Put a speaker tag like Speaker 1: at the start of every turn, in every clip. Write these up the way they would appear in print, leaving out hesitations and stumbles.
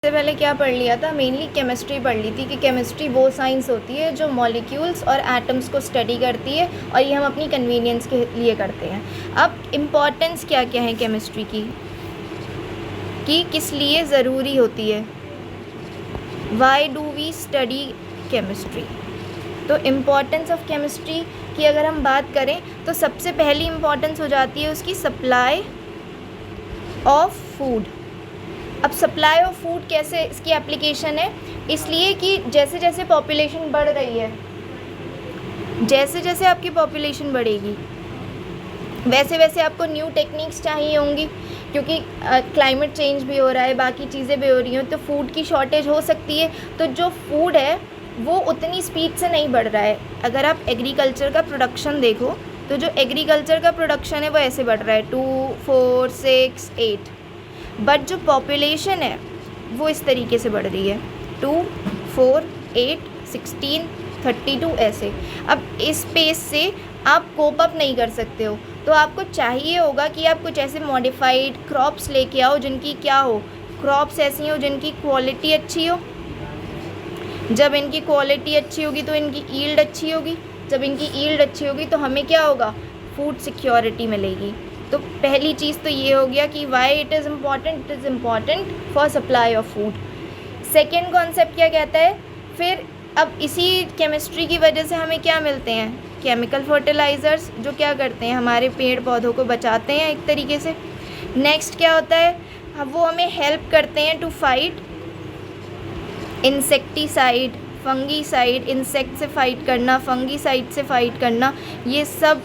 Speaker 1: इससे पहले क्या पढ़ लिया था, मेनली केमिस्ट्री पढ़ ली थी कि केमिस्ट्री वो साइंस होती है जो मॉलिक्यूल्स और एटम्स को स्टडी करती है और ये हम अपनी कन्वीनियंस के लिए करते हैं। अब इम्पॉर्टेंस क्या क्या है केमिस्ट्री की, कि किस लिए ज़रूरी होती है, why do we study chemistry. तो इम्पॉर्टेंस ऑफ केमिस्ट्री की अगर हम बात करें तो सबसे पहली इम्पॉर्टेंस हो जाती है उसकी सप्लाई ऑफ फूड। अब सप्लाई ऑफ फूड कैसे इसकी एप्लीकेशन है, इसलिए कि जैसे जैसे पॉपुलेशन बढ़ रही है, जैसे जैसे आपकी पॉपुलेशन बढ़ेगी वैसे वैसे आपको न्यू टेक्निक्स चाहिए होंगी, क्योंकि क्लाइमेट चेंज भी हो रहा है, बाकी चीज़ें भी हो रही हैं, तो फूड की शॉर्टेज हो सकती है। तो जो फूड है वो उतनी स्पीड से नहीं बढ़ रहा है। अगर आप एग्रीकल्चर का प्रोडक्शन देखो तो जो एग्रीकल्चर का प्रोडक्शन है वो ऐसे बढ़ रहा है 2, 4, 6, 8, बट जो पॉपुलेशन है वो इस तरीके से बढ़ रही है 2, 4, 8, 16, 32 ऐसे। अब इस पेस से आप कोप अप नहीं कर सकते हो, तो आपको चाहिए होगा कि आप कुछ ऐसे मॉडिफाइड क्रॉप्स लेके आओ जिनकी क्या हो, क्रॉप्स ऐसी हो जिनकी क्वालिटी अच्छी हो। जब इनकी क्वालिटी अच्छी होगी तो इनकी ईल्ड अच्छी होगी, जब इनकी ईल्ड अच्छी होगी तो हमें क्या होगा, फूड सिक्योरिटी मिलेगी। तो पहली चीज़ तो ये हो गया कि why it is important for supply of food. Second concept क्या कहता है, फिर अब इसी केमिस्ट्री की वजह से हमें क्या मिलते हैं, केमिकल फर्टिलाइज़र्स, जो क्या करते हैं हमारे पेड़ पौधों को बचाते हैं एक तरीके से। नेक्स्ट क्या होता है, वो हमें हेल्प करते हैं to fight insecticide, fungicide, insect से फाइट करना, फंगीसाइड से फाइट करना, ये सब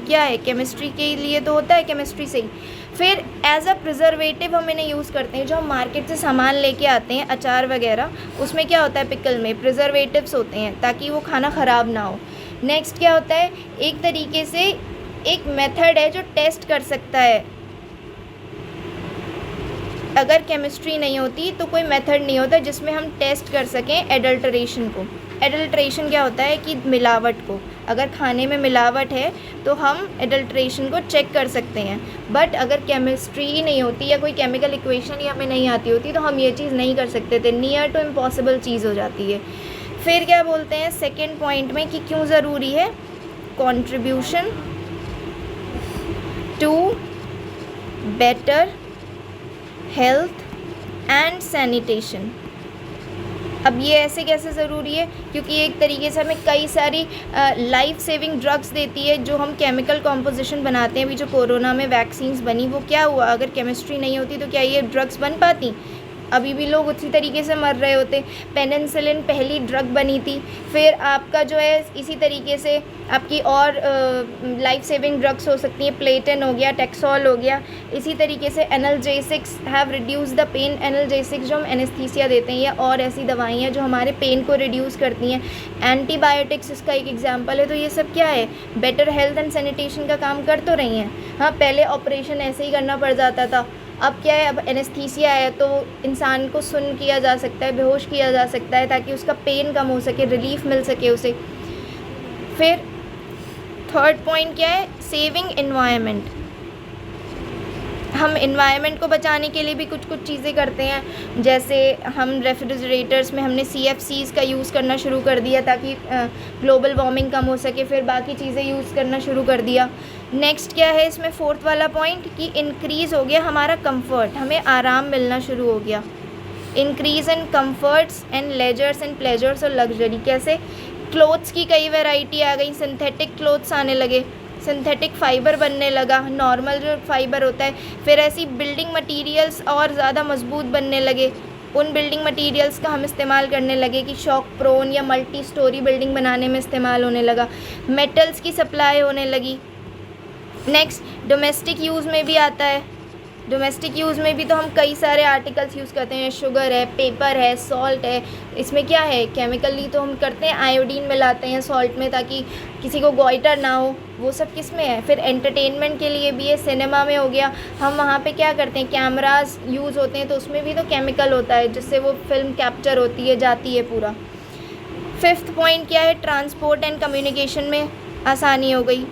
Speaker 1: क्या है केमिस्ट्री के लिए तो होता है केमिस्ट्री से ही। फिर एज अ प्रिजर्वेटिव हम इन्हें यूज़ करते हैं। जो हम मार्केट से सामान लेके आते हैं अचार वगैरह, उसमें क्या होता है, पिकल में प्रिजर्वेटिव्स होते हैं ताकि वो खाना ख़राब ना हो। नेक्स्ट क्या होता है, एक तरीके से एक मेथड है जो टेस्ट कर सकता है। अगर केमिस्ट्री नहीं होती तो कोई मेथड नहीं होता जिसमें हम टेस्ट कर सकें एडल्ट्रेशन को। एडल्ट्रेशन क्या होता है कि मिलावट को, अगर खाने में मिलावट है तो हम एडल्ट्रेशन को चेक कर सकते हैं। बट अगर केमिस्ट्री ही नहीं होती या कोई केमिकल इक्वेशन ही हमें नहीं आती होती तो हम ये चीज़ नहीं कर सकते थे, नियर टू इम्पॉसिबल चीज़ हो जाती है। फिर क्या बोलते हैं सेकेंड पॉइंट में कि क्यों ज़रूरी है, contribution to better health and sanitation. अब ये ऐसे कैसे ज़रूरी है, क्योंकि एक तरीके से हमें कई सारी लाइफ सेविंग ड्रग्स देती है जो हम केमिकल कॉम्पोजिशन बनाते हैं। अभी जो कोरोना में वैक्सीन्स बनी वो क्या हुआ, अगर केमिस्ट्री नहीं होती तो क्या ये ड्रग्स बन पाती, अभी भी लोग उसी तरीके से मर रहे होते। पेनिसिलिन पहली ड्रग बनी थी। फिर आपका जो है इसी तरीके से आपकी और लाइफ सेविंग ड्रग्स हो सकती हैं, प्लेटन हो गया, टेक्सोल हो गया। इसी तरीके से analgesics have reduce the pain, analgesics जो हम एनेस्थीसिया देते हैं या और ऐसी दवाइयाँ जो हमारे पेन को रिड्यूस करती हैं। एंटीबायोटिक्स इसका एक एग्जाम्पल है। तो ये सब क्या है, बेटर हेल्थ एंड सैनिटेशन का काम कर तो रही हैं। हाँ, पहले ऑपरेशन ऐसे ही करना पड़ जाता था, अब क्या है, अब एनेस्थीसिया है तो इंसान को सुन्न किया जा सकता है, बेहोश किया जा सकता है ताकि उसका पेन कम हो सके, रिलीफ मिल सके उसे। फिर थर्ड पॉइंट क्या है, सेविंग एनवायरनमेंट। हम एनवायरनमेंट को बचाने के लिए भी कुछ कुछ चीज़ें करते हैं, जैसे हम रेफ्रिजरेटर्स में हमने CFCs का यूज़ करना शुरू कर दिया ताकि ग्लोबल वार्मिंग कम हो सके, फिर बाकी चीज़ें यूज़ करना शुरू कर दिया। नेक्स्ट क्या है इसमें फोर्थ वाला पॉइंट, कि इंक्रीज़ हो गया हमारा कंफर्ट, हमें आराम मिलना शुरू हो गया। Increase in comforts and leisures and pleasures और लग्जरी। कैसे, क्लोथ्स की कई वैरायटी आ गई, सिंथेटिक क्लोथ्स आने लगे, सिंथेटिक फ़ाइबर बनने लगा, नॉर्मल जो फ़ाइबर होता है। फिर ऐसी बिल्डिंग मटेरियल्स और ज़्यादा मजबूत बनने लगे, उन बिल्डिंग मटेरियल्स का हम इस्तेमाल करने लगे कि शॉक प्रोन या मल्टी स्टोरी बिल्डिंग बनाने में इस्तेमाल होने लगा। मेटल्स की सप्लाई होने लगी। नेक्स्ट डोमेस्टिक यूज़ में भी आता है। डोमेस्टिक यूज़ में भी तो हम कई सारे आर्टिकल्स यूज़ करते हैं, शुगर है, पेपर है, सॉल्ट है। इसमें क्या है, केमिकली तो हम करते हैं, आयोडीन मिलाते हैं सॉल्ट में ताकि किसी को गोइटर ना हो, वो सब किस में है। फिर एंटरटेनमेंट के लिए भी है, सिनेमा में हो गया, हम वहाँ पे क्या करते हैं, कैमरास यूज़ होते हैं तो उसमें भी तो केमिकल होता है जिससे वो फिल्म कैप्चर होती है, जाती है पूरा। फिफ्थ पॉइंट क्या है, ट्रांसपोर्ट एंड कम्युनिकेशन में आसानी हो गई।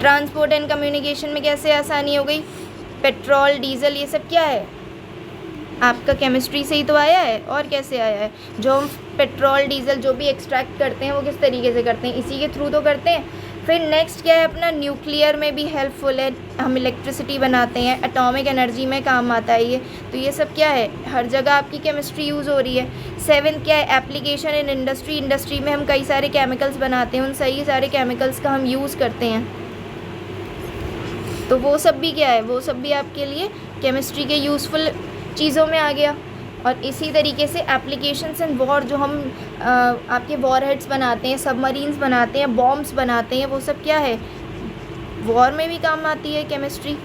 Speaker 1: ट्रांसपोर्ट एंड कम्युनिकेशन में कैसे आसानी हो गई, पेट्रोल, डीजल, ये सब क्या है, आपका केमिस्ट्री से ही तो आया है, और कैसे आया है? जो हम पेट्रोल डीजल जो भी एक्सट्रैक्ट करते हैं वो किस तरीके से करते हैं? इसी के थ्रू तो करते हैं। फिर नेक्स्ट क्या है अपना, न्यूक्लियर में भी हेल्पफुल है, हम इलेक्ट्रिसिटी बनाते हैं, एटॉमिक एनर्जी में काम आता है ये। तो ये सब क्या है, हर जगह आपकी केमिस्ट्री यूज़ हो रही है। 7 क्या है, एप्लीकेशन इन इंडस्ट्री, इंडस्ट्री में हम कई सारे केमिकल्स बनाते हैं, उन सही सारे केमिकल्स का हम यूज़ करते हैं। तो वो सब भी क्या है, वो सब भी आपके लिए केमिस्ट्री के यूज़फुल चीज़ों में आ गया। और इसी तरीके से एप्लीकेशंस इन वॉर, जो हम आपके वॉर हेड्स बनाते हैं, सबमरीन्स बनाते हैं, बॉम्ब्स बनाते हैं, वो सब क्या है, वॉर में भी काम आती है केमिस्ट्री।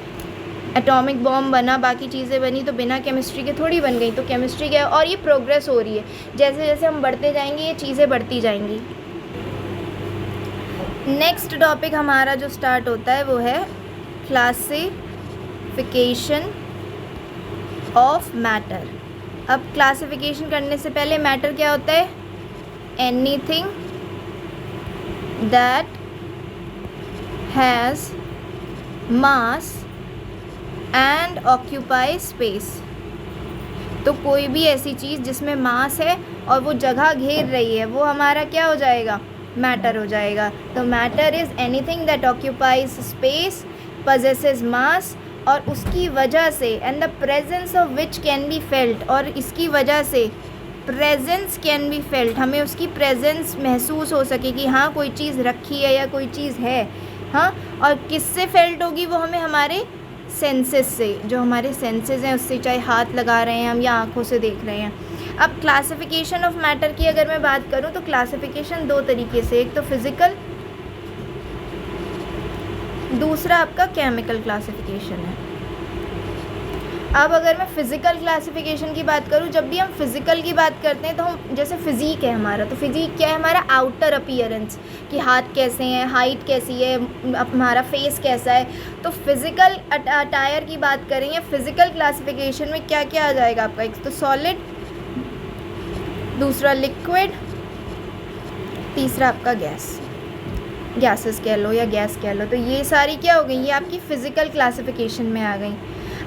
Speaker 1: एटॉमिक बॉम्ब बना, बाकी चीज़ें बनी, तो बिना केमिस्ट्री के थोड़ी बन गई। तो केमिस्ट्री क्या है, और ये प्रोग्रेस हो रही है, जैसे जैसे हम बढ़ते जाएंगे ये चीज़ें बढ़ती जाएंगी। नेक्स्ट टॉपिक हमारा जो स्टार्ट होता है वो है क्लासिफिकेशन ऑफ मैटर। अब क्लासिफिकेशन करने से पहले मैटर क्या होता है, anything that has mass and occupy space. तो कोई भी ऐसी चीज़ जिसमें मास है और वो जगह घेर रही है, वो हमारा क्या हो जाएगा, मैटर हो जाएगा। तो matter is anything that occupies space, possesses mass, और उसकी वजह से and the presence of which can be felt, और इसकी वजह से प्रेजेंस कैन बी फेल्ट, हमें उसकी प्रेजेंस महसूस हो सके कि हाँ कोई चीज़ रखी है या कोई चीज़ है। हाँ, और किससे फेल्ट होगी वो, हमें हमारे सेंसेस से, जो हमारे सेंसेस हैं उससे, चाहे हाथ लगा रहे हैं हम या आँखों से देख रहे हैं। अब क्लासिफिकेशन ऑफ मैटर की अगर मैं बात करूँ तो क्लासिफिकेशन दो तरीके से, एक तो फिज़िकल, दूसरा आपका केमिकल क्लासिफिकेशन है। अब अगर मैं फ़िज़िकल क्लासिफिकेशन की बात करूँ, जब भी हम फिज़िकल की बात करते हैं तो हम, जैसे फ़िज़ीक है हमारा, तो फ़िज़ीक क्या है, हमारा आउटर अपीयरेंस, कि हाथ कैसे हैं, हाइट कैसी है, हमारा फेस कैसा है। तो फिज़िकल अटायर की बात करेंगे, फ़िज़िकल क्लासिफिकेशन में क्या क्या आ जाएगा आपका, एक तो सॉलिड, दूसरा लिक्विड, तीसरा आपका गैसेस कह लो या गैस कह लो। तो ये सारी क्या हो गई, ये आपकी फ़िज़िकल क्लासिफिकेशन में आ गई।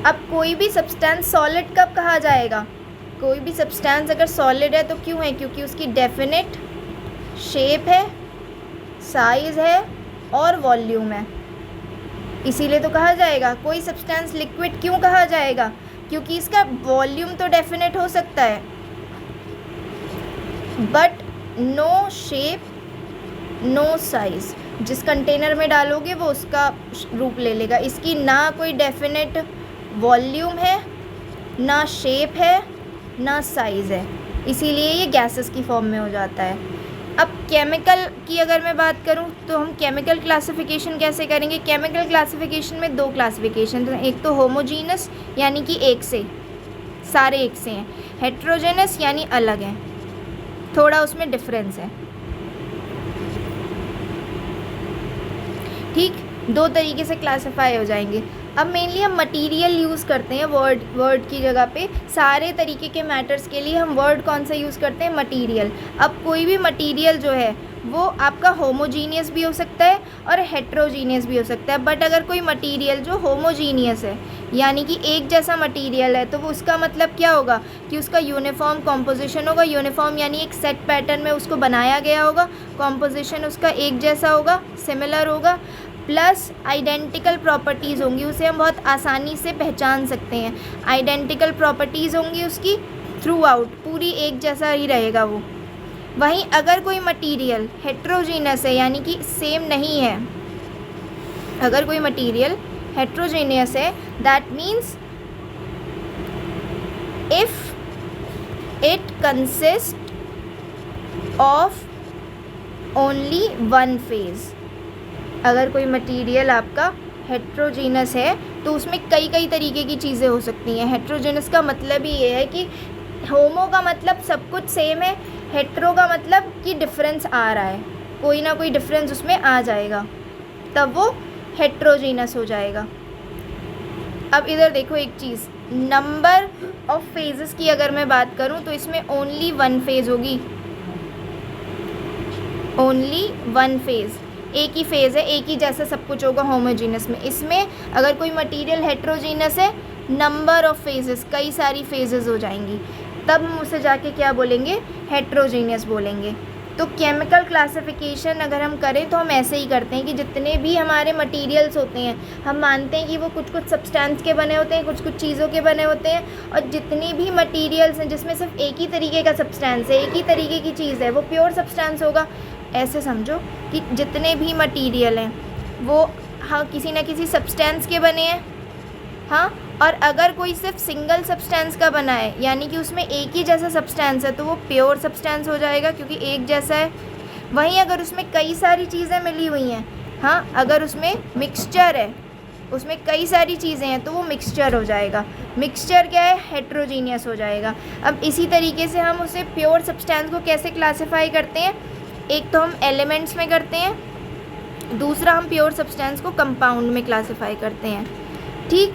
Speaker 1: अब कोई भी सब्सटेंस सॉलिड कब कहा जाएगा, कोई भी सब्सटेंस अगर सॉलिड है तो क्यों है, क्योंकि उसकी डेफिनेट शेप है, साइज़ है और वॉल्यूम है, इसीलिए तो कहा जाएगा। कोई सब्सटेंस लिक्विड क्यों कहा जाएगा, क्योंकि इसका वॉल्यूम तो डेफिनेट हो सकता है but no shape no size, जिस कंटेनर में डालोगे वो उसका रूप ले लेगा। इसकी ना कोई डेफिनेट वॉल्यूम है, ना शेप है, ना साइज़ है, इसीलिए ये गैसेस की फॉर्म में हो जाता है। अब केमिकल की अगर मैं बात करूं तो हम केमिकल क्लासिफिकेशन कैसे करेंगे, केमिकल क्लासिफिकेशन में दो क्लासिफिकेशन हैं, एक तो होमोजीनस यानी कि एक से, सारे एक से हैं, हेट्रोजेनस यानी अलग हैं, थोड़ा उसमें डिफरेंस है। ठीक, दो तरीके से क्लासिफाई हो जाएंगे। अब मेनली हम मटेरियल यूज़ करते हैं, वर्ड की जगह पे सारे तरीके के मैटर्स के लिए हम वर्ड कौन सा यूज़ करते हैं, मटेरियल। अब कोई भी मटेरियल जो है वो आपका होमोजीनियस भी हो सकता है और हेट्रोजीनियस भी हो सकता है। बट अगर कोई मटेरियल जो होमोजीनियस है यानी कि एक जैसा मटेरियल है, तो वो उसका मतलब क्या होगा कि उसका यूनिफॉर्म कॉम्पोजिशन होगा। यूनिफॉर्म यानी एक सेट पैटर्न में उसको बनाया गया होगा, कॉम्पोजिशन उसका एक जैसा होगा, सिमिलर होगा, प्लस आइडेंटिकल प्रॉपर्टीज़ होंगी, उसे हम बहुत आसानी से पहचान सकते हैं। आइडेंटिकल प्रॉपर्टीज़ होंगी उसकी थ्रू आउट, पूरी एक जैसा ही रहेगा वो। वहीं अगर कोई मटेरियल हेट्रोजीनियस है यानी कि सेम नहीं है, अगर कोई मटेरियल हेट्रोजीनियस है, that means if it consist of only one phase. अगर कोई मटेरियल आपका हेट्रोजीनस है तो उसमें कई तरीके की चीज़ें हो सकती हैं। हेट्रोजीनस का मतलब ही ये है कि होमो का मतलब सब कुछ सेम है, हेट्रो का मतलब कि डिफरेंस आ रहा है, कोई ना कोई डिफरेंस उसमें आ जाएगा, तब वो हेट्रोजीनस हो जाएगा। अब इधर देखो एक चीज़, नंबर ऑफ फेजेस की अगर मैं बात करूं तो इसमें ओनली वन फेज़ होगी, ओनली वन फेज़, एक ही फेज़ है, एक ही जैसा सब कुछ होगा होमोजीनस में। इसमें अगर कोई मटेरियल हेट्रोजीनस है नंबर ऑफ़ फेजेस, कई सारी फेजेस हो जाएंगी, तब हम उसे जाके क्या बोलेंगे, हेट्रोजीनियस बोलेंगे। तो केमिकल क्लासिफिकेशन अगर हम करें तो हम ऐसे ही करते हैं कि जितने भी हमारे मटेरियल्स होते हैं, हम मानते हैं कि वो कुछ कुछ सब्सटेंस के बने होते हैं, कुछ कुछ चीज़ों के बने होते हैं, और जितनी भी मटेरियल्स हैं जिसमें सिर्फ एक ही तरीके का सब्सटेंस है, एक ही तरीके की चीज़ है, वो प्योर सब्सटेंस होगा। ऐसे समझो कि जितने भी मटीरियल हैं वो हाँ किसी न किसी सब्सटेंस के बने हैं, हाँ, और अगर कोई सिर्फ सिंगल सब्सटेंस का बना है, यानी कि उसमें एक ही जैसा सब्सटेंस है, तो वो प्योर सब्सटेंस हो जाएगा क्योंकि एक जैसा है। वहीं अगर उसमें कई सारी चीज़ें मिली हुई हैं, हाँ, अगर उसमें मिक्सचर है, उसमें कई सारी चीज़ें हैं, तो वो मिक्सचर हो जाएगा। मिक्सचर क्या है, हेट्रोजीनियस हो जाएगा। अब इसी तरीके से हम उसे प्योर सब्सटेंस को कैसे क्लासीफाई करते हैं, एक तो हम एलिमेंट्स में करते हैं, दूसरा हम प्योर सब्सटेंस को कंपाउंड में क्लासीफाई करते हैं। ठीक,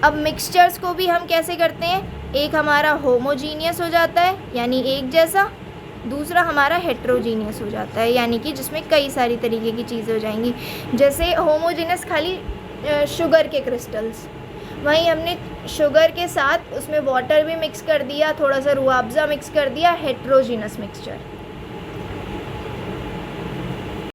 Speaker 1: अब मिक्सचर्स को भी हम कैसे करते हैं, एक हमारा होमोजीनियस हो जाता है यानी एक जैसा, दूसरा हमारा हेट्रोजीनियस हो जाता है यानी कि जिसमें कई सारी तरीके की चीज़ें हो जाएंगी। जैसे होमोजीनियस खाली शुगर के क्रिस्टल्स, वहीं हमने शुगर के साथ उसमें वाटर भी मिक्स कर दिया, थोड़ा सा रूह अफ़ज़ा मिक्स कर दिया, हेट्रोजीनियस मिक्सचर।